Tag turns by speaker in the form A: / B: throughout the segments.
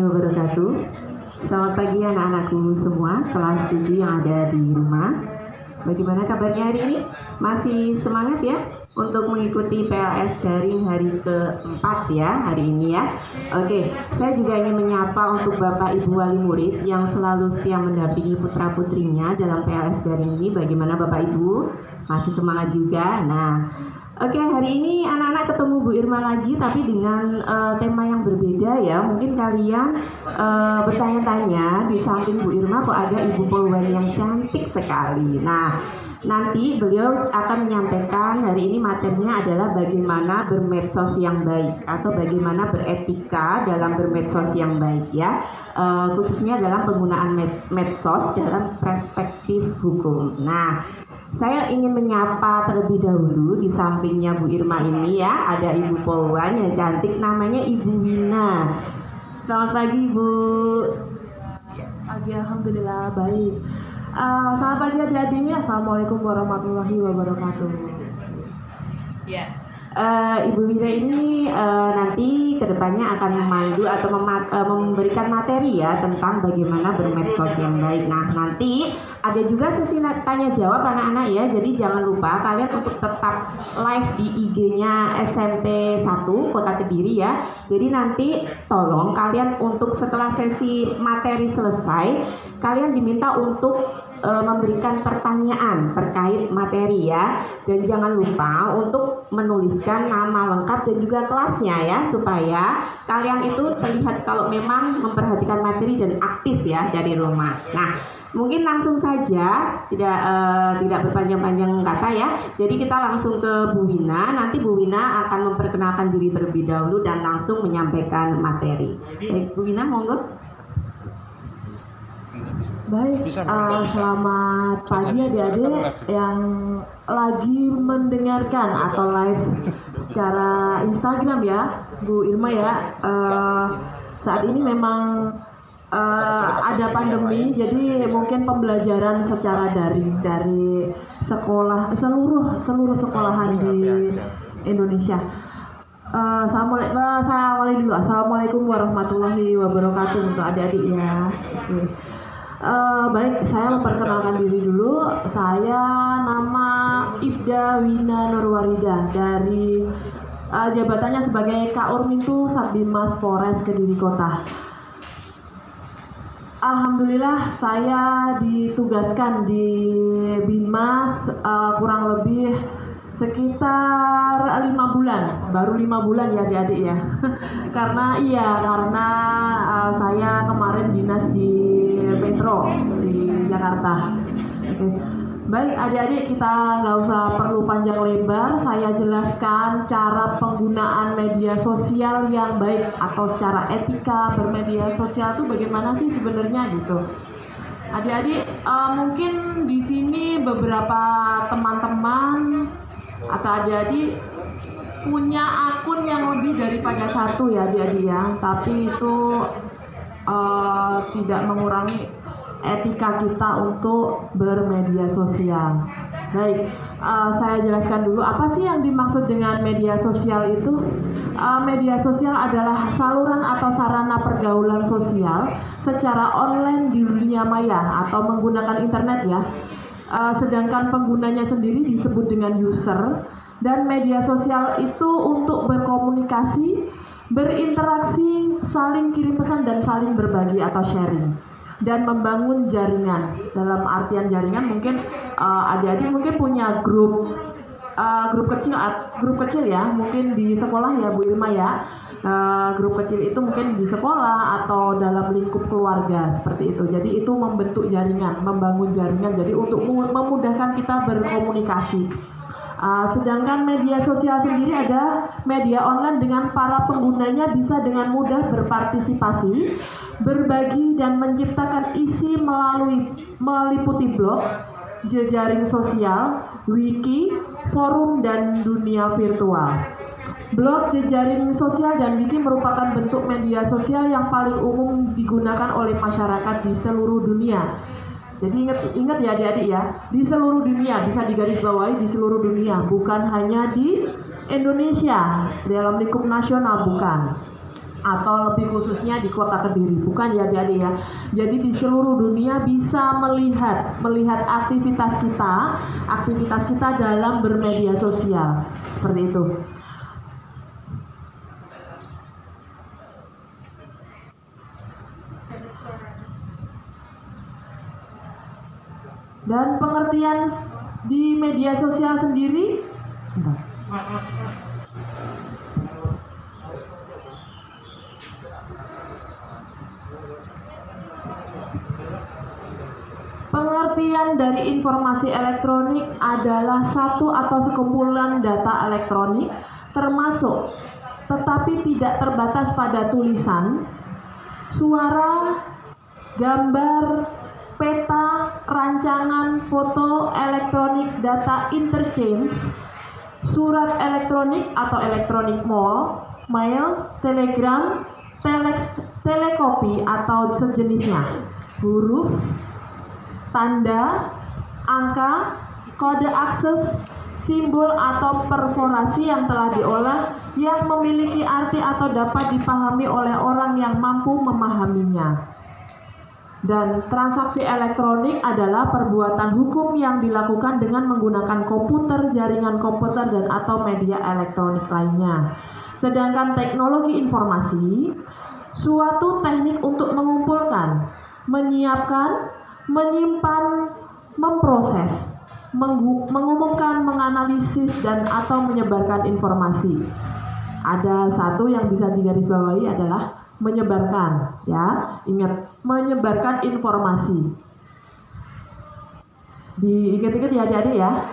A: wabarakatuh. Selamat pagi anak-anakku semua, kelas 7 yang ada di rumah. Bagaimana kabarnya hari ini? Masih semangat ya untuk mengikuti PLS daring hari keempat ya hari ini ya. Oke, saya juga ingin menyapa untuk Bapak Ibu wali murid yang selalu setia mendampingi putra putrinya dalam PLS daring ini. Bagaimana Bapak Ibu? Masih semangat juga? Nah, oke, hari ini anak-anak ketemu Bu Irma lagi, tapi dengan tema yang berbeda ya. Mungkin kalian bertanya-tanya, di samping Bu Irma kok ada Ibu Polwan yang cantik sekali. Nah, nanti beliau akan menyampaikan hari ini materinya adalah bagaimana bermedsos yang baik atau bagaimana beretika dalam bermedsos yang baik ya. Khususnya dalam penggunaan medsos dalam perspektif hukum. Nah, saya ingin menyapa terlebih dahulu di sampingnya Bu Irma ini ya, ada Ibu Polwan yang cantik namanya Ibu Wina. Selamat pagi Bu.
B: Pagi, alhamdulillah baik. Selamat pagi adik-adik. Assalamualaikum warahmatullahi wabarakatuh.
A: Ya. Ibu Wina ini nanti kedepannya akan memandu atau memberikan materi ya tentang bagaimana bermedsos yang baik. Nah, nanti ada juga sesi tanya jawab anak-anak ya. Jadi jangan lupa kalian untuk tetap live di IG-nya SMP 1 Kota Kediri ya. Jadi nanti tolong kalian untuk setelah sesi materi selesai, kalian diminta untuk memberikan pertanyaan terkait materi ya, dan jangan lupa untuk menuliskan nama lengkap dan juga kelasnya ya, supaya kalian itu terlihat kalau memang memperhatikan materi dan aktif ya dari rumah. Nah, mungkin langsung saja, tidak berpanjang-panjang kata ya. Jadi kita langsung ke Bu Wina. Nanti Bu Wina akan memperkenalkan diri terlebih dahulu dan langsung menyampaikan materi. Baik, Bu Wina, monggo.
B: Baik, selamat pagi adik-adik yang lagi mendengarkan atau live secara Instagram ya, Bu Irma ya. Saat ini memang ada pandemi, jadi mungkin pembelajaran secara daring dari sekolah seluruh sekolahan di Indonesia. Assalamualaikum warahmatullahi wabarakatuh untuk adik-adik ya. Oke. Baik, saya memperkenalkan diri dulu. Saya nama Ifda Wina Nurwarida dari jabatannya sebagai Kaurmintu Satbinmas Polres Kediri Kota. Alhamdulillah saya ditugaskan di Binmas kurang lebih sekitar 5 bulan, baru 5 bulan ya adik-adik ya. karena saya kemarin dinas di Metro di Jakarta. Oke. Baik adik-adik, kita nggak usah perlu panjang lebar, saya jelaskan cara penggunaan media sosial yang baik atau secara etika bermedia sosial itu bagaimana sih sebenarnya gitu. Adik-adik, mungkin di sini beberapa teman-teman atau adik-adik punya akun yang lebih daripada satu ya adik-adik ya, tapi itu tidak mengurangi etika kita untuk bermedia sosial. Baik, saya jelaskan dulu apa sih yang dimaksud dengan media sosial itu. Media sosial adalah saluran atau sarana pergaulan sosial secara online di dunia maya atau menggunakan internet ya. Sedangkan penggunanya sendiri disebut dengan user, dan media sosial itu untuk berkomunikasi, berinteraksi, saling kirim pesan dan saling berbagi atau sharing dan membangun jaringan. Dalam artian jaringan mungkin adik-adik mungkin punya grup kecil ya, mungkin di sekolah ya Bu Irma ya. Grup kecil itu mungkin di sekolah atau dalam lingkup keluarga seperti itu. Jadi itu membentuk jaringan, membangun jaringan. Jadi untuk memudahkan kita berkomunikasi. Sedangkan media sosial sendiri ada media online dengan para penggunanya bisa dengan mudah berpartisipasi, berbagi dan menciptakan isi meliputi blog, jejaring sosial, wiki, forum dan dunia virtual. Blog, jejaring sosial, dan wiki merupakan bentuk media sosial yang paling umum digunakan oleh masyarakat di seluruh dunia. Jadi ingat ya adik-adik ya, di seluruh dunia, bisa digarisbawahi di seluruh dunia, bukan hanya di Indonesia, dalam lingkup nasional bukan. atau lebih khususnya di kota Kediri, bukan ya adik-adik ya. Jadi di seluruh dunia bisa melihat aktivitas kita dalam bermedia sosial, seperti itu. Dan pengertian di media sosial sendiri, pengertian dari informasi elektronik adalah satu atau sekumpulan data elektronik termasuk tetapi tidak terbatas pada tulisan, suara, gambar, peta, rancangan, foto, elektronik, data interchange, surat elektronik atau elektronik mail, telegram, telekopi atau sejenisnya, huruf, tanda, angka, kode akses, simbol atau perforasi yang telah diolah yang memiliki arti atau dapat dipahami oleh orang yang mampu memahaminya. Dan transaksi elektronik adalah perbuatan hukum yang dilakukan dengan menggunakan komputer, jaringan komputer, dan atau media elektronik lainnya. Sedangkan teknologi informasi, suatu teknik untuk mengumpulkan, menyiapkan, menyimpan, memproses, mengumumkan, menganalisis, dan atau menyebarkan informasi. Ada satu yang bisa digarisbawahi adalah menyebarkan, ya, ingat, menyebarkan informasi. Diingat-ingat ya adik-adik ya.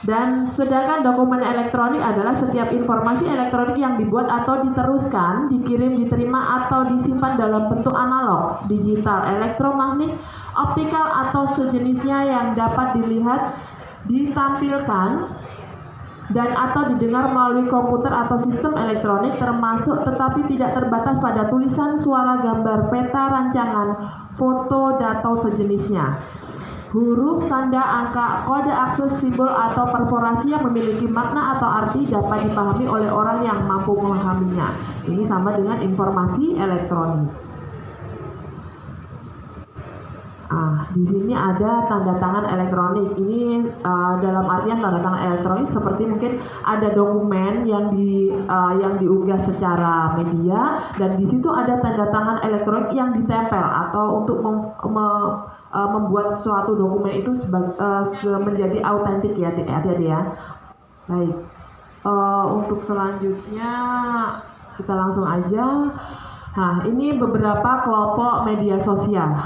B: Dan sedangkan dokumen elektronik adalah setiap informasi elektronik yang dibuat atau diteruskan, dikirim, diterima, atau disimpan dalam bentuk analog, digital, elektromagnetik, optikal, atau sejenisnya yang dapat dilihat, ditampilkan, dan atau didengar melalui komputer atau sistem elektronik, termasuk tetapi tidak terbatas pada tulisan, suara, gambar, peta, rancangan, foto, atau sejenisnya, huruf, tanda, angka, kode akses, simbol, atau perforasi yang memiliki makna atau arti dapat dipahami oleh orang yang mampu memahaminya. Ini sama dengan informasi elektronik. Di sini ada tanda tangan elektronik. Ini dalam artian tanda tangan elektronik seperti mungkin ada dokumen yang diunggah secara media, dan di situ ada tanda tangan elektronik yang ditempel atau untuk membuat suatu dokumen itu menjadi autentik ya adik-adik ya. Baik, untuk selanjutnya kita langsung aja. Nah, ini beberapa kelompok media sosial.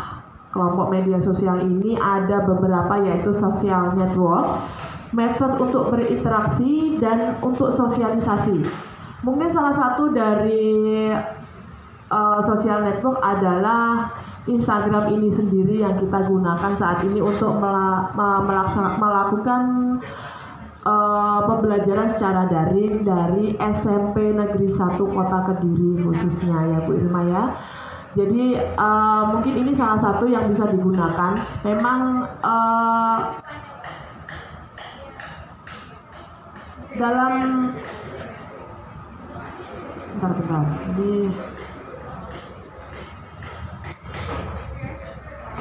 B: Kelompok media sosial ini ada beberapa, yaitu social network, medsos untuk berinteraksi dan untuk sosialisasi. Mungkin salah satu dari social network adalah Instagram ini sendiri yang kita gunakan saat ini untuk melakukan pembelajaran secara daring dari SMP Negeri 1 Kota Kediri khususnya ya Bu Irma ya. Jadi mungkin ini salah satu yang bisa digunakan. Memang dalam bentar. Jadi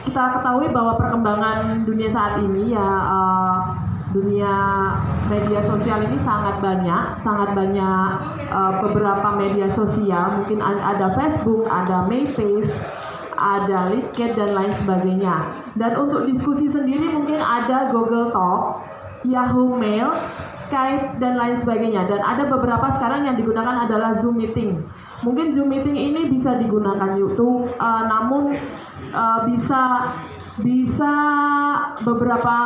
B: kita ketahui bahwa perkembangan dunia saat ini ya, dunia media sosial ini sangat banyak beberapa media sosial, mungkin ada Facebook, ada MySpace, ada LinkedIn dan lain sebagainya. Dan untuk diskusi sendiri mungkin ada Google Talk, Yahoo Mail, Skype dan lain sebagainya. Dan ada beberapa sekarang yang digunakan adalah Zoom Meeting. Mungkin Zoom Meeting ini bisa digunakan YouTube, namun bisa beberapa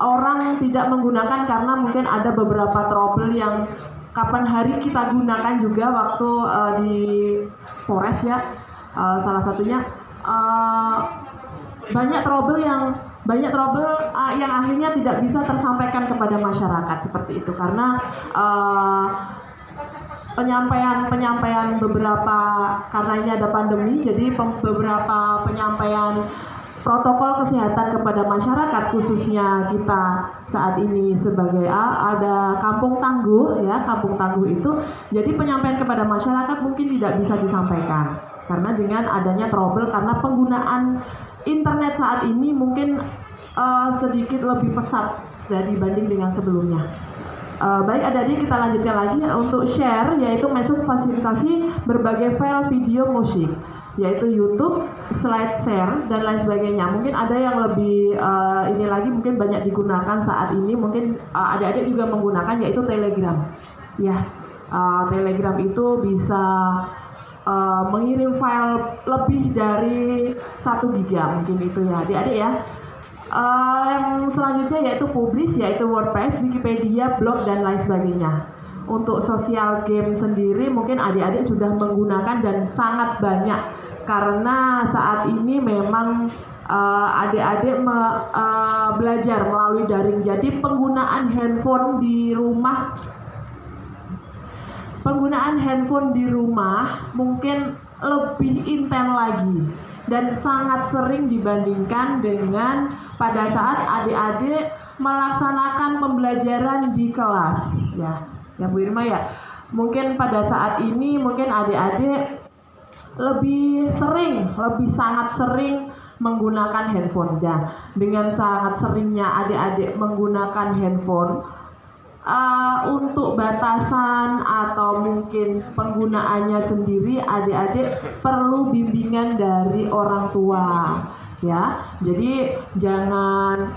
B: orang tidak menggunakan karena mungkin ada beberapa trouble yang kapan hari kita gunakan juga waktu di Polres ya, salah satunya banyak trouble yang akhirnya tidak bisa tersampaikan kepada masyarakat seperti itu karena penyampaian beberapa, karena ini ada pandemi, jadi beberapa penyampaian protokol kesehatan kepada masyarakat, khususnya kita saat ini sebagai ada kampung tangguh ya, kampung tangguh itu, jadi penyampaian kepada masyarakat mungkin tidak bisa disampaikan karena dengan adanya trouble karena penggunaan internet saat ini mungkin sedikit lebih pesat dibanding dengan sebelumnya. Baik adik-adik, kita lanjutkan lagi untuk share, yaitu metode fasilitasi berbagai file video musik, yaitu YouTube, slide share, dan lain sebagainya. Mungkin ada yang lebih ini lagi mungkin banyak digunakan saat ini, mungkin adik-adik juga menggunakan, yaitu Telegram. Ya, Telegram itu bisa mengirim file lebih dari 1 giga mungkin itu ya adik-adik ya. Yang selanjutnya yaitu publish, yaitu WordPress, Wikipedia, blog, dan lain sebagainya. Untuk sosial game sendiri mungkin adik-adik sudah menggunakan dan sangat banyak karena saat ini memang adik-adik belajar melalui daring. Jadi penggunaan handphone di rumah mungkin lebih intens lagi dan sangat sering dibandingkan dengan pada saat adik-adik melaksanakan pembelajaran di kelas ya Bu Irma ya. Mungkin pada saat ini mungkin adik-adik sangat sering menggunakan handphone ya. Dengan sangat seringnya adik-adik menggunakan handphone, untuk batasan atau mungkin penggunaannya sendiri adik-adik perlu bimbingan dari orang tua ya. Jadi jangan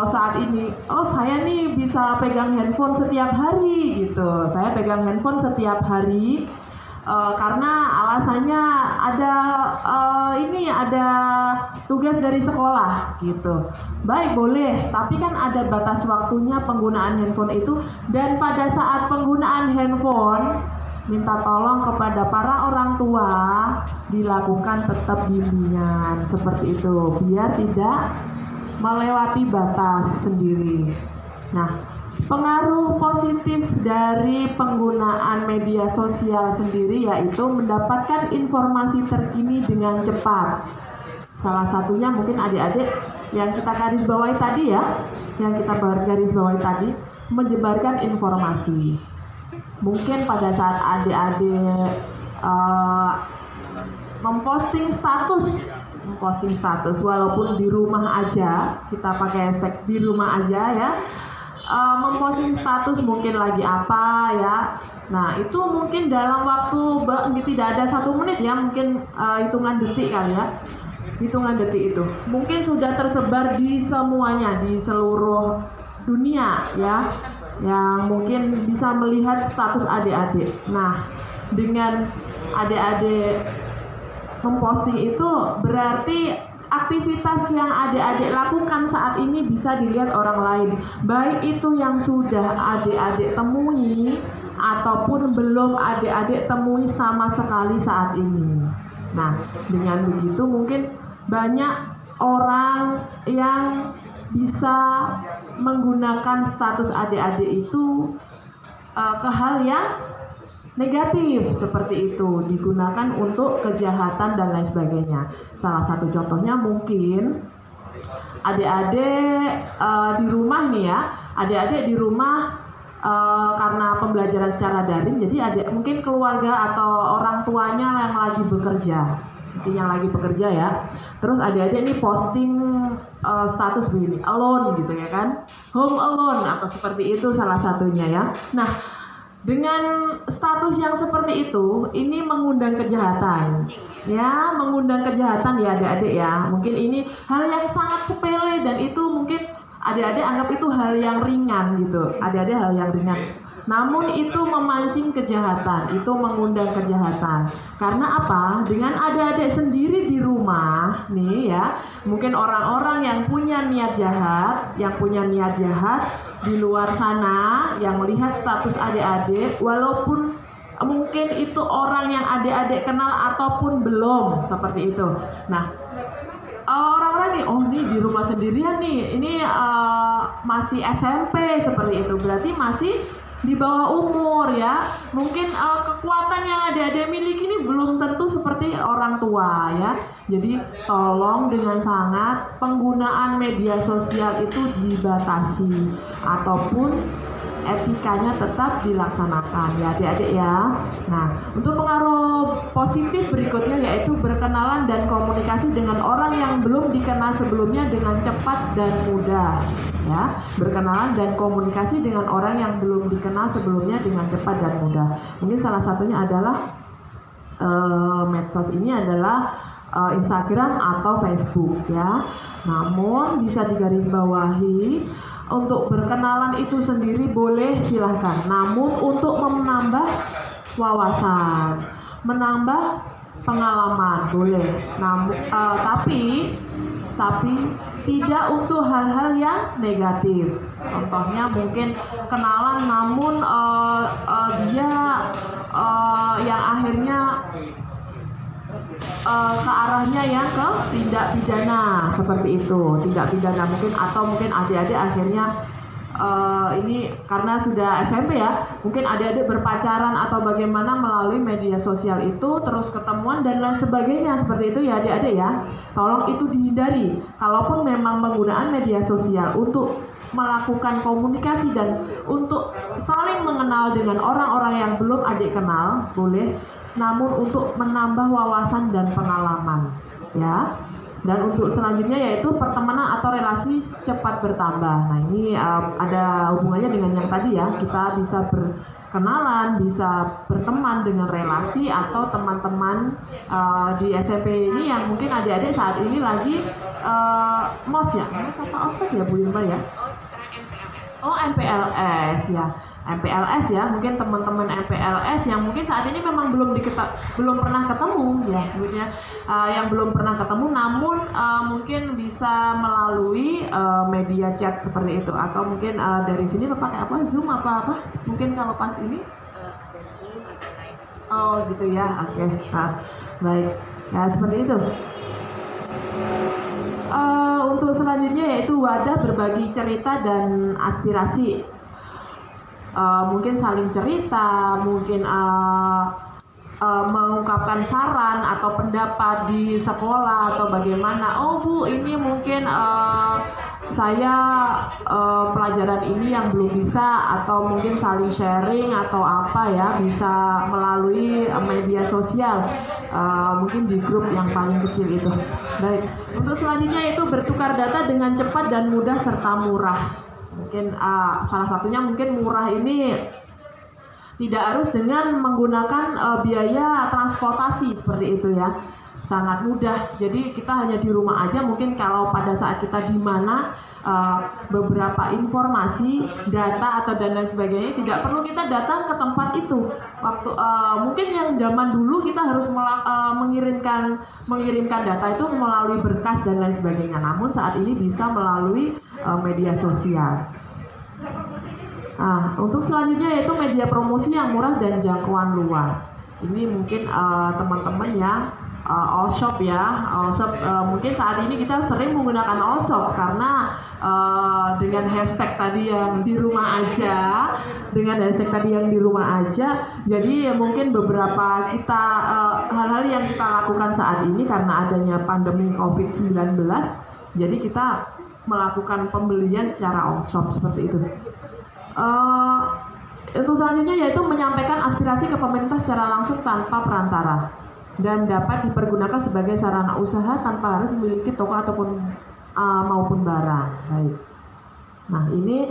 B: saat ini saya nih bisa pegang handphone setiap hari gitu. Saya pegang handphone setiap hari karena alasannya ada tugas dari sekolah gitu. Baik, boleh, tapi kan ada batas waktunya penggunaan handphone itu, dan pada saat penggunaan handphone minta tolong kepada para orang tua dilakukan tetap bimbingan seperti itu biar tidak melewati batas sendiri. Nah, pengaruh positif dari penggunaan media sosial sendiri yaitu mendapatkan informasi terkini dengan cepat. Salah satunya mungkin adik-adik yang kita garis bawahi tadi menyebarkan informasi. Mungkin pada saat adik-adik memposting status walaupun di rumah aja, kita pakai hashtag di rumah aja ya. Memposting status mungkin lagi apa ya. Nah itu mungkin dalam waktu tidak ada 1 menit ya, mungkin hitungan detik kali ya. Hitungan detik itu mungkin sudah tersebar di semuanya, di seluruh dunia ya, yang mungkin bisa melihat status adik-adik. Nah dengan adik-adik memposting itu berarti aktivitas yang adik-adik lakukan saat ini bisa dilihat orang lain, baik itu yang sudah adik-adik temui ataupun belum adik-adik temui sama sekali saat ini. Nah, dengan begitu mungkin banyak orang yang bisa menggunakan status adik-adik itu ke hal yang negatif seperti itu, digunakan untuk kejahatan dan lain sebagainya. Salah satu contohnya mungkin adik-adik di rumah nih ya, adik-adik di rumah karena pembelajaran secara daring, jadi mungkin keluarga atau orang tuanya yang lagi bekerja, ya. Terus adik-adik ini posting status begini, alone gitu ya kan, home alone atau seperti itu salah satunya ya. Nah, dengan status yang seperti itu, ini mengundang kejahatan. Ya, mengundang kejahatan ya adik-adik ya. Mungkin ini hal yang sangat sepele dan itu mungkin adik-adik anggap itu hal yang ringan gitu. Adik-adik hal yang ringan. Namun itu memancing kejahatan, itu mengundang kejahatan. Karena apa? Dengan adik-adik sendiri di rumah nih ya, mungkin orang-orang yang punya niat jahat di luar sana yang melihat status adik-adik, walaupun mungkin itu orang yang adik-adik kenal ataupun belum, seperti itu. Nah, orang-orang nih, di rumah sendirian nih, ini masih SMP seperti itu, berarti masih di bawah umur ya. Mungkin kekuatan yang adik-adik miliki ini belum tentu seperti orang tua ya. Jadi tolong dengan sangat penggunaan media sosial itu dibatasi ataupun etikanya tetap dilaksanakan ya adik-adik ya. Nah, untuk pengaruh positif berikutnya yaitu berkenalan dan komunikasi dengan orang yang belum dikenal sebelumnya dengan cepat dan mudah ya. Berkenalan dan komunikasi dengan orang yang belum dikenal sebelumnya dengan cepat dan mudah. Mungkin salah satunya adalah medsos ini adalah Instagram atau Facebook ya. Namun bisa digarisbawahi untuk berkenalan itu sendiri boleh silahkan. Namun untuk menambah wawasan, menambah pengalaman boleh. Namun tapi tidak untuk hal-hal yang negatif. Contohnya mungkin kenalan namun dia yang akhirnya ke arahnya yang ke tindak pidana seperti itu, tindak pidana mungkin, atau mungkin adik-adik akhirnya ini karena sudah SMP ya, mungkin adik-adik berpacaran atau bagaimana melalui media sosial itu, terus ketemuan dan lain sebagainya seperti itu ya adik-adik ya. Tolong itu dihindari. Kalaupun memang penggunaan media sosial untuk melakukan komunikasi dan untuk saling mengenal dengan orang-orang yang belum adik kenal boleh, namun untuk menambah wawasan dan pengalaman ya. Dan untuk selanjutnya yaitu pertemanan atau relasi cepat bertambah. Nah ini ada hubungannya dengan yang tadi ya, kita bisa berkenalan, bisa berteman dengan relasi atau teman-teman di SMP ini yang mungkin adik-adik saat ini lagi MOS ya, MOS apa ospek ya Bu Irma ya? Oh MPLS ya. MPLS ya, mungkin teman-teman MPLS yang mungkin saat ini memang belum pernah ketemu ya, maksudnya yang belum pernah ketemu, namun mungkin bisa melalui media chat seperti itu, atau mungkin dari sini pakai apa, Zoom apa mungkin kalau pas ini Zoom atau live. Oh gitu ya, oke. Nah, baik ya seperti itu. Untuk selanjutnya yaitu wadah berbagi cerita dan aspirasi. Mungkin saling cerita, mungkin mengungkapkan saran atau pendapat di sekolah atau bagaimana. Oh Bu, ini mungkin saya pelajaran ini yang belum bisa, atau mungkin saling sharing atau apa ya, bisa melalui media sosial, mungkin di grup yang paling kecil itu. Baik, untuk selanjutnya itu bertukar data dengan cepat dan mudah serta murah. Mungkin salah satunya mungkin murah ini tidak harus dengan menggunakan biaya transportasi seperti itu ya, sangat mudah. Jadi kita hanya di rumah aja, mungkin kalau pada saat kita di mana beberapa informasi, data atau dan lain sebagainya tidak perlu kita datang ke tempat itu. Waktu mungkin yang zaman dulu kita harus mengirimkan data itu melalui berkas dan lain sebagainya. Namun saat ini bisa melalui media sosial. Nah, untuk selanjutnya yaitu media promosi yang murah dan jangkauan luas. Ini mungkin teman-teman yang all shop ya, all shop. Mungkin saat ini kita sering menggunakan all shop karena dengan hashtag tadi yang di rumah aja, jadi mungkin beberapa kita hal-hal yang kita lakukan saat ini karena adanya pandemi COVID-19, jadi kita melakukan pembelian secara all shop seperti itu. Untuk selanjutnya yaitu menyampaikan aspirasi ke pemerintah secara langsung tanpa perantara dan dapat dipergunakan sebagai sarana usaha tanpa harus memiliki toko ataupun maupun barang. Baik. Nah ini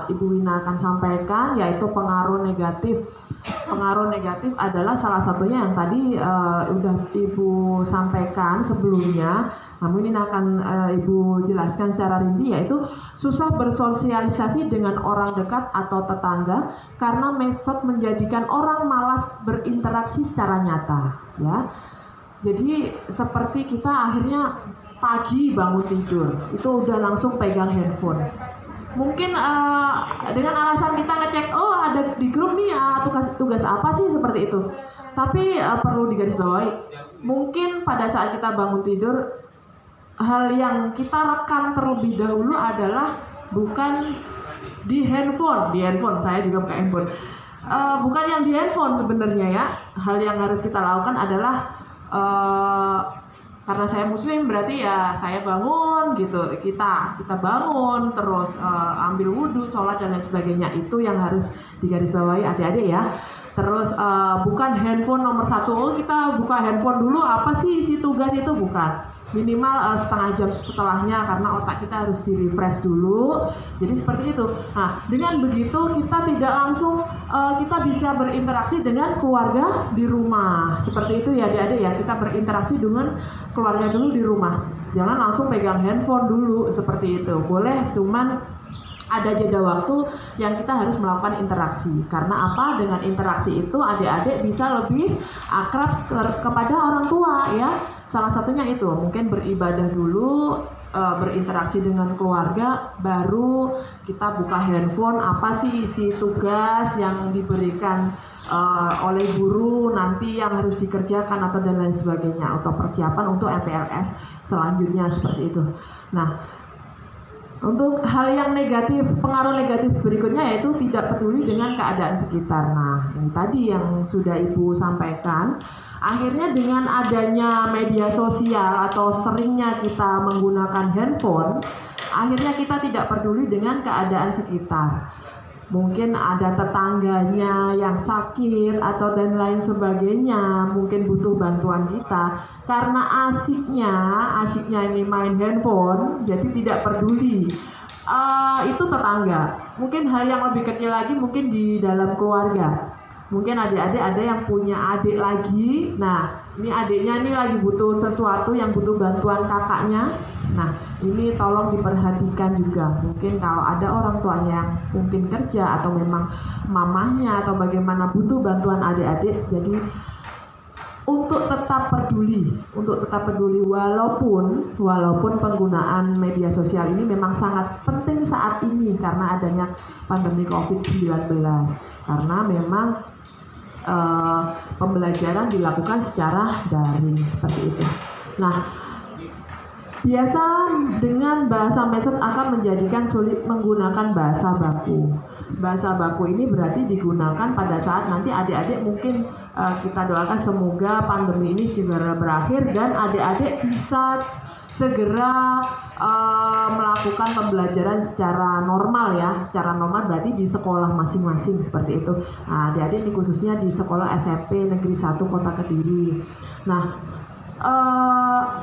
B: Ibu Wina akan sampaikan yaitu pengaruh negatif. Pengaruh negatif adalah salah satunya yang tadi udah Ibu sampaikan sebelumnya. Namun ini akan Ibu jelaskan secara rinci, yaitu susah bersosialisasi dengan orang dekat atau tetangga karena medsos menjadikan orang malas berinteraksi secara nyata ya. Jadi seperti kita akhirnya pagi bangun tidur itu udah langsung pegang handphone. Mungkin dengan alasan kita ngecek, oh ada di grup nih tugas apa sih seperti itu. Tapi perlu digarisbawahi, mungkin pada saat kita bangun tidur, hal yang kita rekam terlebih dahulu adalah bukan di handphone saya juga pakai handphone. Bukan yang di handphone sebenarnya ya. Hal yang harus kita lakukan adalah karena saya muslim berarti ya saya bangun gitu, kita bangun terus ambil wudhu, sholat dan lain sebagainya, itu yang harus digarisbawahi adik-adik ya. Terus bukan handphone nomor satu, kita buka handphone dulu apa sih isi tugas itu, bukan. Minimal setengah jam setelahnya karena otak kita harus di refresh dulu. Jadi seperti itu. Nah, dengan begitu kita tidak langsung kita bisa berinteraksi dengan keluarga di rumah. Seperti itu ya adik-adik ya, kita berinteraksi dengan keluarga dulu di rumah. Jangan langsung pegang handphone dulu seperti itu. Boleh, cuman ada jeda waktu yang kita harus melakukan interaksi. Karena apa? Dengan interaksi itu adik-adik bisa lebih akrab kepada orang tua ya. Salah satunya itu mungkin beribadah dulu, berinteraksi dengan keluarga, baru kita buka handphone, apa sih isi tugas yang diberikan oleh guru nanti yang harus dikerjakan atau dan lain sebagainya, atau persiapan untuk MPLS selanjutnya seperti itu. Nah, untuk hal yang negatif, pengaruh negatif berikutnya yaitu tidak peduli dengan keadaan sekitar. Nah, ini tadi yang sudah Ibu sampaikan. Akhirnya dengan adanya media sosial atau seringnya kita menggunakan handphone, akhirnya kita tidak peduli dengan keadaan sekitar. Mungkin ada tetangganya yang sakit atau dan lain sebagainya, mungkin butuh bantuan kita. Karena asiknya ini main handphone, jadi tidak peduli. Itu tetangga. Mungkin hal yang lebih kecil lagi mungkin di dalam keluarga. Mungkin adik-adik ada yang punya adik lagi. Nah, ini adiknya ini lagi butuh sesuatu, yang butuh bantuan kakaknya. Nah, ini tolong diperhatikan juga. Mungkin kalau ada orang tuanya yang mungkin kerja atau memang mamahnya atau bagaimana butuh bantuan adik-adik. Jadi untuk tetap peduli walaupun penggunaan media sosial ini memang sangat penting saat ini karena adanya pandemi COVID-19. Karena memang pembelajaran dilakukan secara daring seperti itu. Nah, biasa dengan bahasa medsos akan menjadikan sulit menggunakan bahasa baku. Bahasa baku ini berarti digunakan pada saat nanti adik-adik mungkin kita doakan semoga pandemi ini segera berakhir dan adik-adik bisa segera melakukan pembelajaran secara normal ya. Secara normal berarti di sekolah masing-masing seperti itu. Nah, adik-adik ini khususnya di sekolah SMP Negeri 1 Kota Kediri. Nah,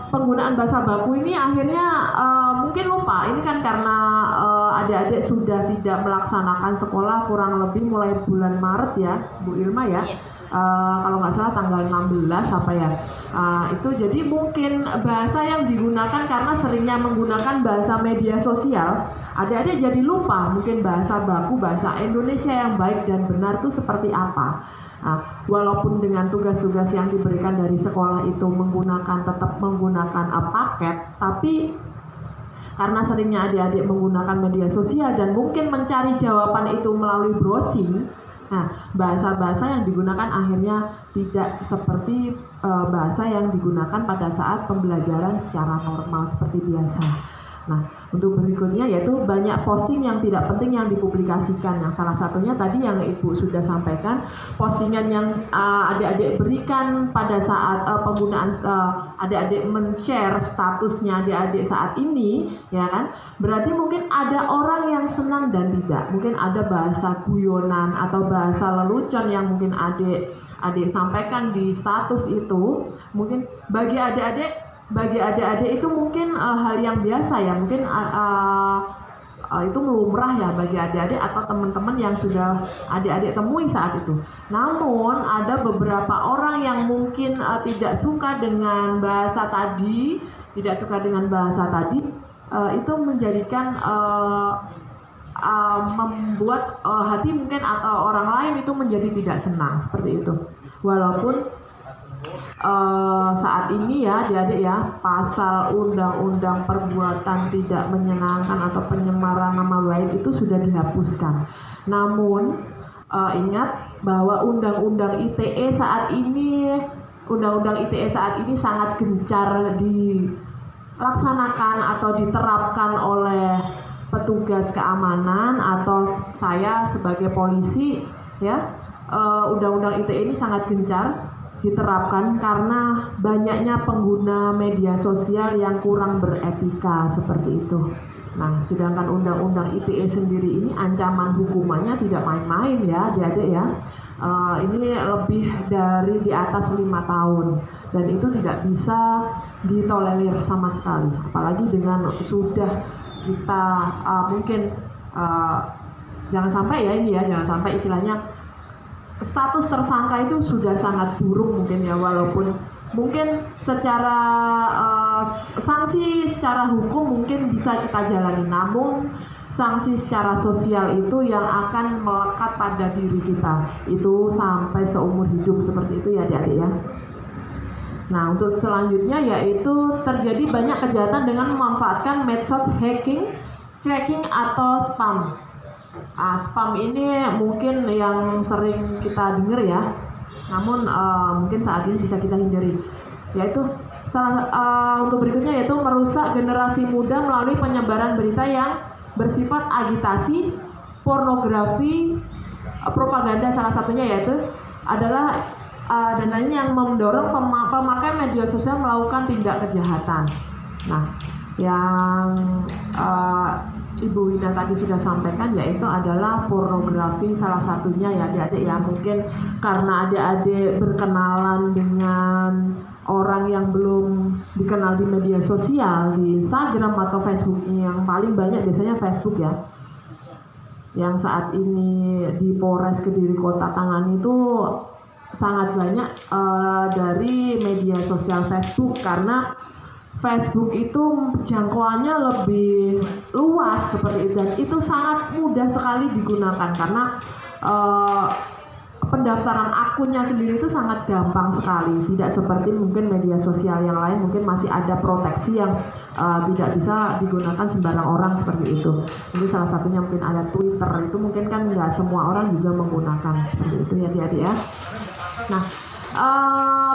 B: penggunaan bahasa baku ini akhirnya mungkin lupa. Ini kan karena adik-adik sudah tidak melaksanakan sekolah kurang lebih mulai bulan Maret ya, Bu Ilma ya. Kalau nggak salah tanggal 16 apa ya. Itu jadi mungkin bahasa yang digunakan karena seringnya menggunakan bahasa media sosial, adik-adik jadi lupa mungkin bahasa baku, bahasa Indonesia yang baik dan benar itu seperti apa. Nah, walaupun dengan tugas-tugas yang diberikan dari sekolah itu tetap menggunakan paket, tapi karena seringnya adik-adik menggunakan media sosial dan mungkin mencari jawaban itu melalui browsing, nah bahasa-bahasa yang digunakan akhirnya tidak seperti bahasa yang digunakan pada saat pembelajaran secara normal seperti biasa. Nah, untuk berikutnya yaitu banyak posting yang tidak penting yang dipublikasikan. Yang salah satunya tadi yang Ibu sudah sampaikan, postingan yang adik-adik berikan pada saat penggunaan adik-adik men-share statusnya adik-adik saat ini, ya kan? Berarti mungkin ada orang yang senang dan tidak. Mungkin ada bahasa guyonan atau bahasa lelucon yang mungkin adik sampaikan di status itu. Mungkin bagi adik-adik itu mungkin hal yang biasa ya, mungkin itu lumrah ya bagi adik-adik atau teman-teman yang sudah adik-adik temui saat itu. Namun ada beberapa orang yang mungkin tidak suka dengan bahasa tadi, itu menjadikan membuat hati mungkin atau orang lain itu menjadi tidak senang seperti itu. Walaupun saat ini ya adik-adik ya, pasal undang-undang perbuatan tidak menyenangkan atau pencemaran nama baik itu sudah dihapuskan. Namun ingat bahwa undang-undang ITE saat ini sangat gencar dilaksanakan atau diterapkan oleh petugas keamanan atau saya sebagai polisi, ya, undang-undang ITE ini sangat gencar diterapkan karena banyaknya pengguna media sosial yang kurang beretika seperti itu. Nah, sedangkan undang-undang ITE sendiri ini ancaman hukumannya tidak main-main ya, adik-adik ya. Ini lebih dari di atas 5 tahun dan itu tidak bisa ditolerir sama sekali. Apalagi dengan sudah kita mungkin jangan sampai ya ini ya, jangan sampai istilahnya status tersangka itu sudah sangat buruk mungkin ya, walaupun mungkin secara sanksi secara hukum mungkin bisa kita jalani, namun sanksi secara sosial itu yang akan melekat pada diri kita itu sampai seumur hidup seperti itu ya adik-adik ya. Nah, untuk selanjutnya yaitu terjadi banyak kejahatan dengan memanfaatkan medsos hacking, tracking atau spam. Spam ini mungkin yang sering kita dengar ya, namun mungkin saat ini bisa kita hindari. Yaitu untuk berikutnya yaitu merusak generasi muda melalui penyebaran berita yang bersifat agitasi, pornografi, propaganda salah satunya yaitu adalah dan lainnya yang mendorong pemakai media sosial melakukan tindak kejahatan. Nah, yang Ibu Wina tadi sudah sampaikan yaitu adalah pornografi salah satunya ya adik-adik ya, mungkin karena adik-adik berkenalan dengan orang yang belum dikenal di media sosial, di Instagram atau Facebook, yang paling banyak biasanya Facebook ya, yang saat ini di Polres Kediri Kota tangani itu sangat banyak dari media sosial Facebook, karena Facebook itu jangkauannya lebih luas seperti itu dan itu sangat mudah sekali digunakan karena pendaftaran akunnya sendiri itu sangat gampang sekali, tidak seperti mungkin media sosial yang lain mungkin masih ada proteksi yang tidak bisa digunakan sembarang orang seperti itu. Jadi salah satunya mungkin ada Twitter, itu mungkin kan nggak semua orang juga menggunakan seperti itu ya adik-adik ya. Nah,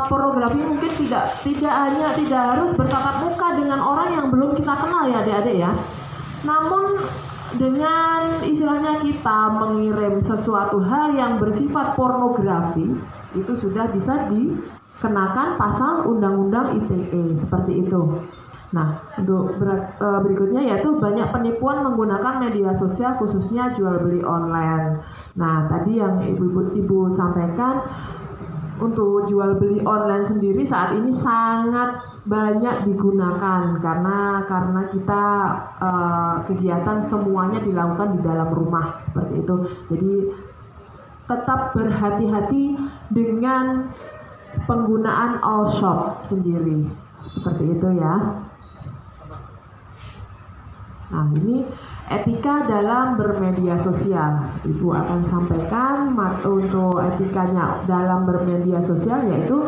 B: pornografi mungkin tidak harus bertatap muka dengan orang yang belum kita kenal ya adik-adik ya. Namun dengan istilahnya kita mengirim sesuatu hal yang bersifat pornografi itu sudah bisa dikenakan pasal Undang-Undang ITE seperti itu. Nah, untuk berikutnya yaitu banyak penipuan menggunakan media sosial khususnya jual beli online. Nah, tadi yang ibu sampaikan untuk jual beli online sendiri saat ini sangat banyak digunakan karena kita kegiatan semuanya dilakukan di dalam rumah seperti itu. Jadi tetap berhati-hati dengan penggunaan all shop sendiri seperti itu ya. Nah, ini etika dalam bermedia sosial. Ibu akan sampaikan untuk etikanya dalam bermedia sosial yaitu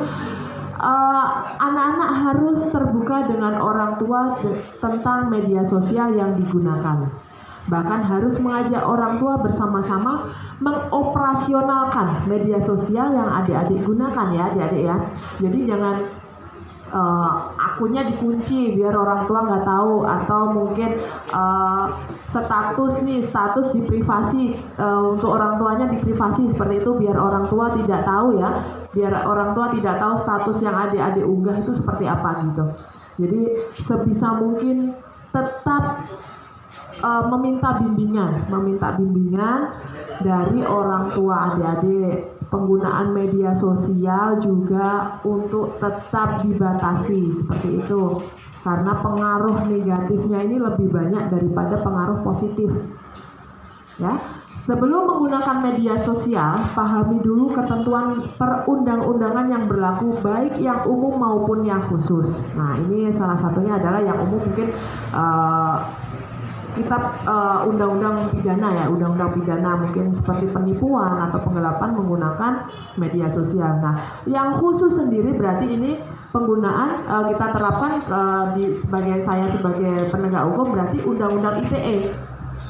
B: anak-anak harus terbuka dengan orang tua tentang media sosial yang digunakan. Bahkan harus mengajak orang tua bersama-sama mengoperasionalkan media sosial yang adik-adik gunakan ya adik-adik ya. Jadi jangan akunnya dikunci biar orang tua nggak tahu, atau mungkin status diprivasi untuk orang tuanya diprivasi seperti itu biar orang tua tidak tahu ya, biar orang tua tidak tahu status yang adik-adik unggah itu seperti apa gitu. Jadi sebisa mungkin tetap meminta bimbingan dari orang tua adik-adik. Penggunaan media sosial juga untuk tetap dibatasi seperti itu, karena pengaruh negatifnya ini lebih banyak daripada pengaruh positif ya. Sebelum menggunakan media sosial, pahami dulu ketentuan perundang-undangan yang berlaku baik yang umum maupun yang khusus. Nah, ini salah satunya adalah yang umum mungkin kitab undang-undang pidana ya, undang-undang pidana mungkin seperti penipuan atau penggelapan menggunakan media sosial. Nah, yang khusus sendiri berarti ini penggunaan kita terapkan sebagai penegak hukum berarti undang-undang ITE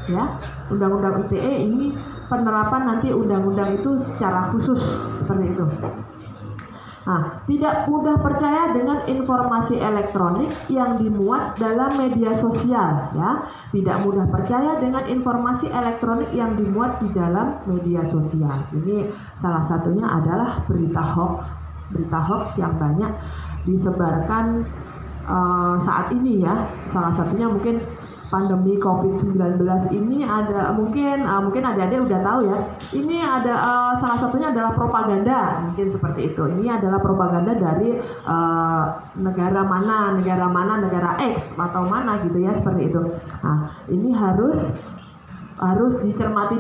B: ya. Undang-undang ITE ini penerapan nanti undang-undang itu secara khusus seperti itu. Nah, tidak mudah percaya dengan informasi elektronik yang dimuat dalam media sosial, ya. Tidak mudah percaya dengan informasi elektronik yang dimuat di dalam media sosial. Ini salah satunya adalah berita hoax yang banyak disebarkan saat ini, ya. Salah satunya mungkin pandemi COVID-19 ini ada mungkin adik-adik udah tahu ya. Ini ada salah satunya adalah propaganda, mungkin seperti itu. Ini adalah propaganda dari negara mana, negara X atau mana gitu ya, seperti itu. Nah, ini harus dicermati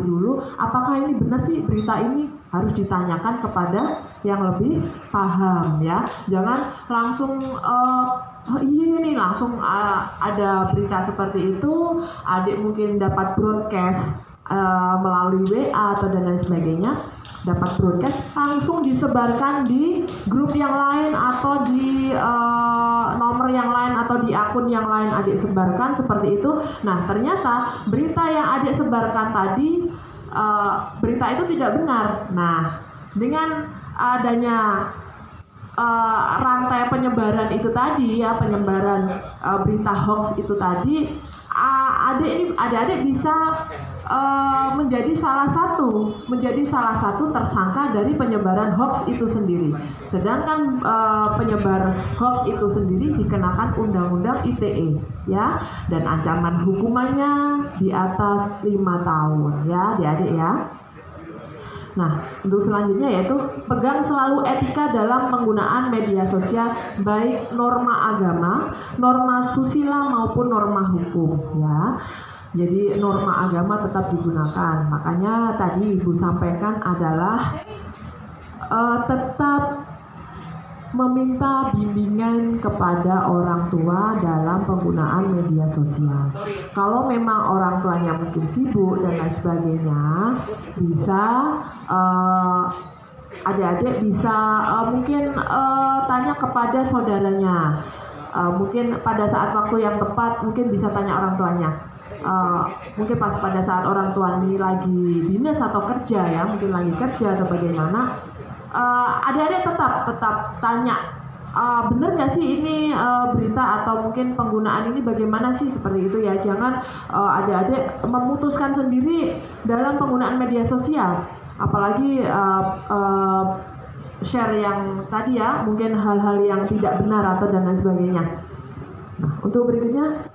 B: dulu apakah ini benar sih berita ini, harus ditanyakan kepada yang lebih paham, ya. Jangan langsung langsung ada berita seperti itu, adik mungkin dapat broadcast melalui WA atau dan lain sebagainya, dapat broadcast langsung disebarkan di grup yang lain atau di nomor yang lain atau di akun yang lain adik sebarkan seperti itu. Nah, ternyata berita yang adik sebarkan tadi berita itu tidak benar. Nah, dengan adanya rantai penyebaran itu tadi, ya, penyebaran berita hoax itu tadi, adik-adik bisa menjadi salah satu tersangka dari penyebaran hoax itu sendiri. Sedangkan penyebar hoax itu sendiri dikenakan Undang-Undang ITE, ya, dan ancaman hukumannya di atas 5 tahun, ya, adik-adik, ya. Nah, untuk selanjutnya yaitu pegang selalu etika dalam penggunaan media sosial, baik norma agama, norma susila maupun norma hukum, ya. Jadi norma agama tetap digunakan. Makanya tadi Ibu sampaikan adalah tetap meminta bimbingan kepada orang tua dalam penggunaan media sosial. Kalau memang orang tuanya mungkin sibuk dan lain sebagainya, bisa adik-adik bisa mungkin tanya kepada saudaranya. Mungkin pada saat waktu yang tepat mungkin bisa tanya orang tuanya. Mungkin pas pada saat orang tua ini lagi dinas atau kerja, ya, mungkin lagi kerja atau bagaimana. Adik-adik tetap tanya, benar nggak sih ini berita atau mungkin penggunaan ini bagaimana sih, seperti itu, ya. Jangan adik-adik memutuskan sendiri dalam penggunaan media sosial, apalagi share yang tadi, ya, mungkin hal-hal yang tidak benar atau dan lain sebagainya. Nah, untuk berikutnya,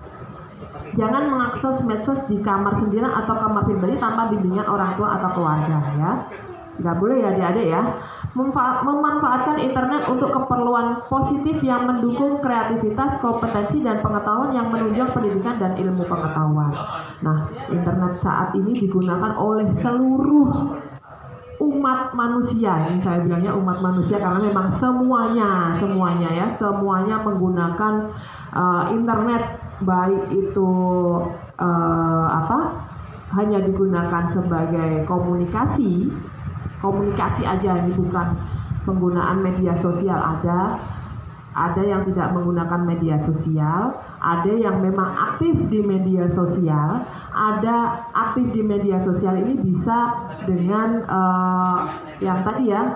B: jangan mengakses medsos di kamar sendirian atau kamar pribadi tanpa bimbingan orang tua atau keluarga, ya. Nggak boleh, ya, adik-adik, ya. Memanfaatkan internet untuk keperluan positif yang mendukung kreativitas, kompetensi, dan pengetahuan yang menunjang pendidikan dan ilmu pengetahuan. Nah, internet saat ini digunakan oleh seluruh umat manusia. Ini saya bilangnya umat manusia karena memang semuanya ya, semuanya menggunakan internet, baik itu hanya digunakan sebagai komunikasi aja, ini bukan penggunaan media sosial. Ada yang tidak menggunakan media sosial, ada yang memang aktif di media sosial. Ada aktif di media sosial ini bisa dengan yang tadi, ya,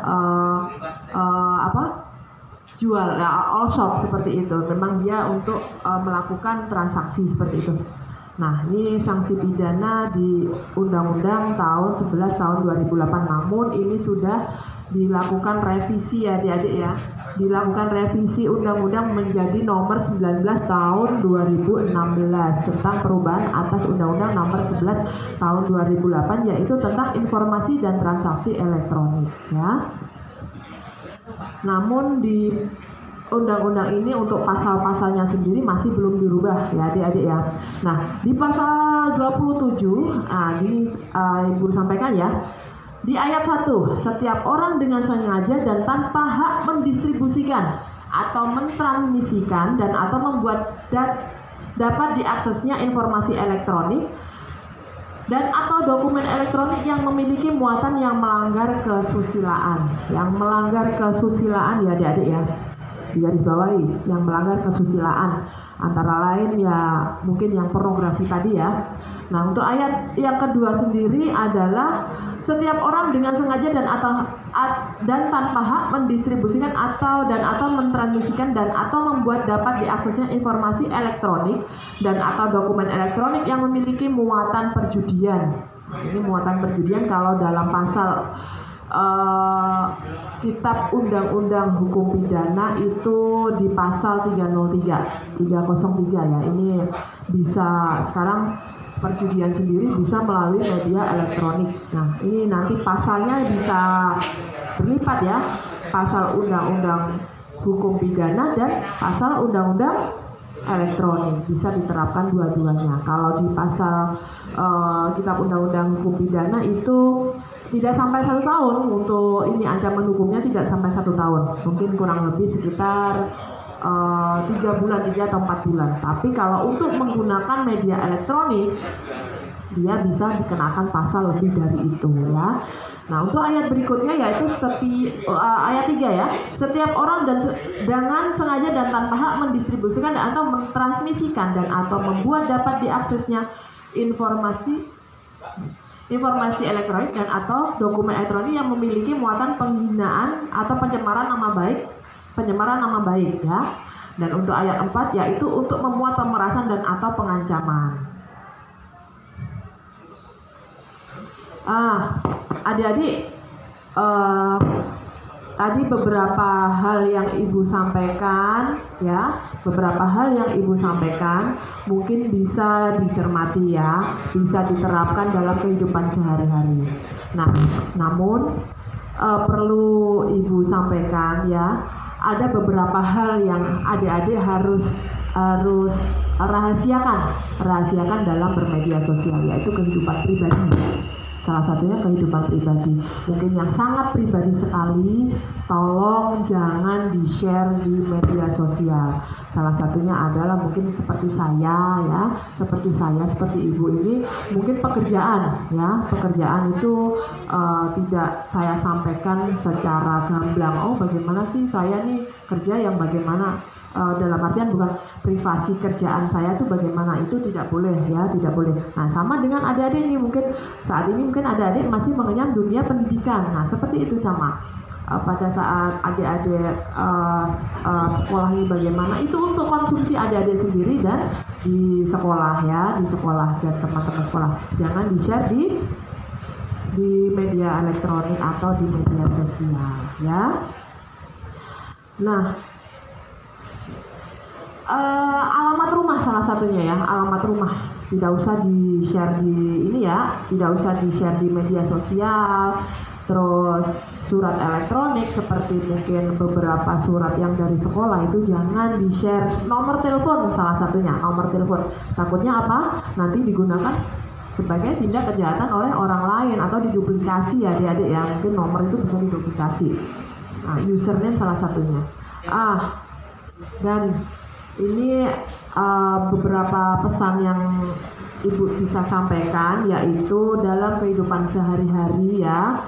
B: jual, all shop seperti itu. Memang dia untuk melakukan transaksi seperti itu. Nah, ini sanksi pidana di Undang-Undang tahun 11 tahun 2008. Namun ini sudah dilakukan revisi, ya, adik-adik, ya. Dilakukan revisi Undang-Undang menjadi nomor 19 tahun 2016 tentang perubahan atas Undang-Undang nomor 11 tahun 2008, yaitu tentang informasi dan transaksi elektronik, ya. Namun di Undang-undang ini untuk pasal-pasalnya sendiri masih belum dirubah, ya, adik-adik, ya. Nah, di pasal 27, ini Ibu sampaikan, ya. Di ayat 1, setiap orang dengan sengaja dan tanpa hak mendistribusikan atau mentransmisikan dan atau membuat dapat diaksesnya informasi elektronik dan atau dokumen elektronik yang memiliki muatan yang melanggar kesusilaan. Yang melanggar kesusilaan, ya, adik-adik, ya. Digaris bawahi, yang melanggar kesusilaan, antara lain, ya, mungkin yang pornografi tadi, ya, Nah, untuk ayat yang kedua sendiri adalah setiap orang dengan sengaja dan tanpa hak mendistribusikan atau mentransmisikan dan atau membuat dapat diaksesnya informasi elektronik dan atau dokumen elektronik yang memiliki muatan perjudian. Nah, ini muatan perjudian kalau dalam pasal Kitab Undang-Undang Hukum Pidana itu di pasal 303 ya. Ini bisa sekarang perjudian sendiri bisa melalui media elektronik. Nah, ini nanti pasalnya bisa berlipat ya. Pasal Undang-Undang Hukum Pidana dan pasal Undang-Undang elektronik bisa diterapkan dua-duanya. Kalau di pasal Kitab Undang-Undang Hukum Pidana itu tidak sampai 1 tahun, untuk ini ancaman hukumnya tidak sampai 1 tahun, mungkin kurang lebih sekitar 3 bulan, 3 atau 4 bulan. Tapi kalau untuk menggunakan media elektronik, dia bisa dikenakan pasal lebih dari itu ya. Nah, untuk ayat berikutnya yaitu ayat 3 ya. Setiap orang dengan sengaja dan tanpa hak mendistribusikan atau mentransmisikan dan atau membuat dapat diaksesnya informasi elektronik dan atau dokumen elektronik yang memiliki muatan penghinaan atau pencemaran nama baik ya. Dan untuk ayat 4 yaitu untuk memuat pemerasan dan atau pengancaman. Adik-adik, tadi beberapa hal yang Ibu sampaikan ya, mungkin bisa dicermati ya, bisa diterapkan dalam kehidupan sehari-hari. Nah, namun perlu Ibu sampaikan ya, ada beberapa hal yang adik-adik harus rahasiakan dalam bermedia sosial, yaitu kehidupan pribadi. Salah satunya kehidupan pribadi, mungkin yang sangat pribadi sekali, tolong jangan di-share di media sosial. Salah satunya adalah mungkin seperti saya ya, seperti Ibu ini, mungkin pekerjaan itu tidak saya sampaikan secara gamblang. Oh, bagaimana sih saya nih kerja yang bagaimana? Dalam artian bukan privasi kerjaan saya itu bagaimana, itu tidak boleh ya, tidak boleh. Nah, sama dengan adik-adik ini, mungkin saat ini adik-adik masih mengenyam dunia pendidikan. Nah, seperti itu sama. Pada saat adik-adik sekolah ini bagaimana, itu untuk konsumsi adik-adik sendiri dan di sekolah ya, di sekolah dan teman-teman sekolah. Jangan di-share di media elektronik atau di media sosial ya. Nah, alamat rumah salah satunya ya, alamat rumah tidak usah di-share di ini ya, tidak usah di-share di media sosial. Terus surat elektronik seperti mungkin beberapa surat yang dari sekolah itu jangan di-share. Nomor telepon salah satunya, nomor telepon. Takutnya apa? Nanti digunakan sebagai tindak kejahatan oleh orang lain atau diduplikasi ya adik-adik ya, mungkin nomor itu bisa diduplikasi. Nah, username salah satunya. Dan ini beberapa pesan yang Ibu bisa sampaikan, yaitu dalam kehidupan sehari-hari ya,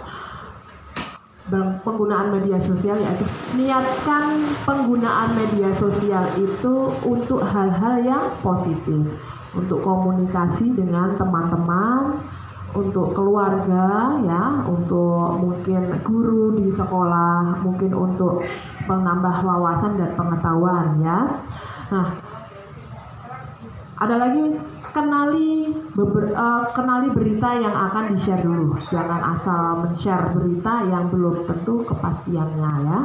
B: penggunaan media sosial, yaitu niatkan penggunaan media sosial itu untuk hal-hal yang positif, untuk komunikasi dengan teman-teman, untuk keluarga ya, untuk mungkin guru di sekolah, mungkin untuk menambah wawasan dan pengetahuan ya. Nah, ada lagi kenali berita yang akan di-share dulu. Jangan asal men-share berita yang belum tentu kepastiannya ya.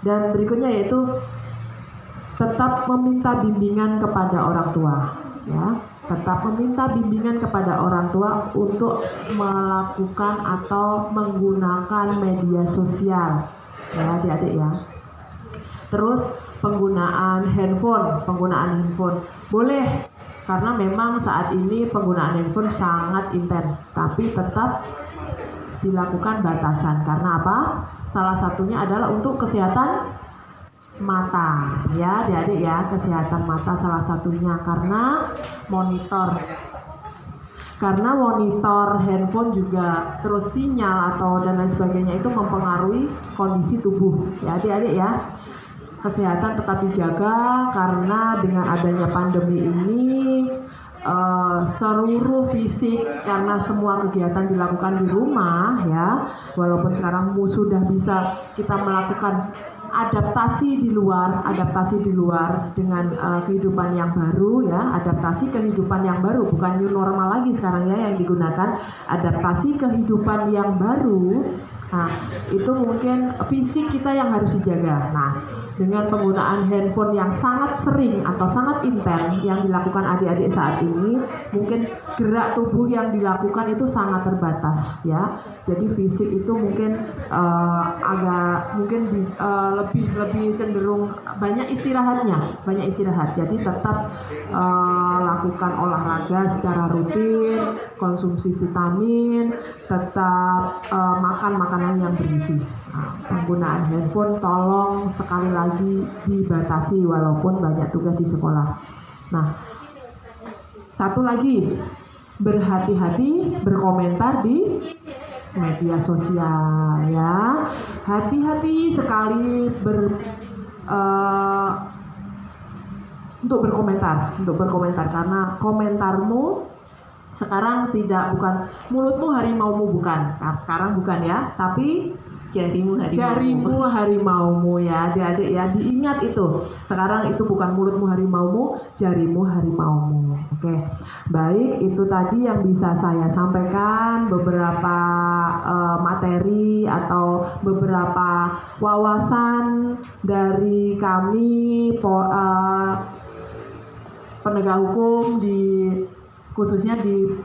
B: Dan berikutnya yaitu tetap meminta bimbingan kepada orang tua ya. Tetap meminta bimbingan kepada orang tua untuk melakukan atau menggunakan media sosial ya adik-adik ya. Terus penggunaan handphone boleh, karena memang saat ini penggunaan handphone sangat intens, tapi tetap dilakukan batasan. Karena apa? Salah satunya adalah untuk kesehatan mata ya adik-adik ya, kesehatan mata salah satunya, karena monitor handphone juga terus sinyal atau dan lain sebagainya itu mempengaruhi kondisi tubuh ya adik-adik ya. Kesehatan tetap dijaga, karena dengan adanya pandemi ini seluruh fisik karena semua kegiatan dilakukan di rumah ya, walaupun sekarang sudah bisa kita melakukan adaptasi di luar dengan kehidupan yang baru ya, adaptasi kehidupan yang baru, bukan new normal lagi sekarang ya yang digunakan, adaptasi kehidupan yang baru. Nah, itu mungkin fisik kita yang harus dijaga. Nah, dengan penggunaan handphone yang sangat sering atau sangat intens yang dilakukan adik-adik saat ini, mungkin gerak tubuh yang dilakukan itu sangat terbatas ya. Jadi fisik itu mungkin lebih cenderung banyak istirahatnya, banyak istirahat. Jadi tetap lakukan olahraga secara rutin, konsumsi vitamin, tetap makan makanan yang bergizi. Nah, penggunaan handphone tolong sekali lagi dibatasi walaupun banyak tugas di sekolah. Nah, satu lagi, berhati-hati berkomentar di media sosial ya. Hati-hati sekali untuk berkomentar karena komentarmu sekarang bukan mulutmu harimaumu, bukan. Nah, sekarang bukan ya, tapi jarimu harimaumu ya, adik-adik ya, diingat itu. Sekarang itu bukan mulutmu harimaumu, jarimu harimaumu. Oke. Baik, itu tadi yang bisa saya sampaikan, beberapa materi atau beberapa wawasan dari kami penegak hukum khususnya di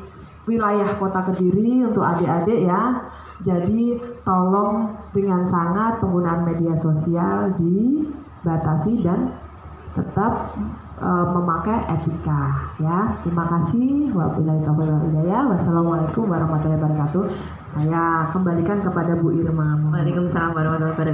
B: wilayah Kota Kediri untuk adik-adik ya. Jadi tolong dengan sangat penggunaan media sosial dibatasi dan tetap memakai etika ya. Terima kasih. Wabillahi taufiq wal hidayah. Wassalamualaikum warahmatullahi wabarakatuh. Saya kembalikan kepada Bu Irma.
A: Waalaikumsalam warahmatullahi wabarakatuh.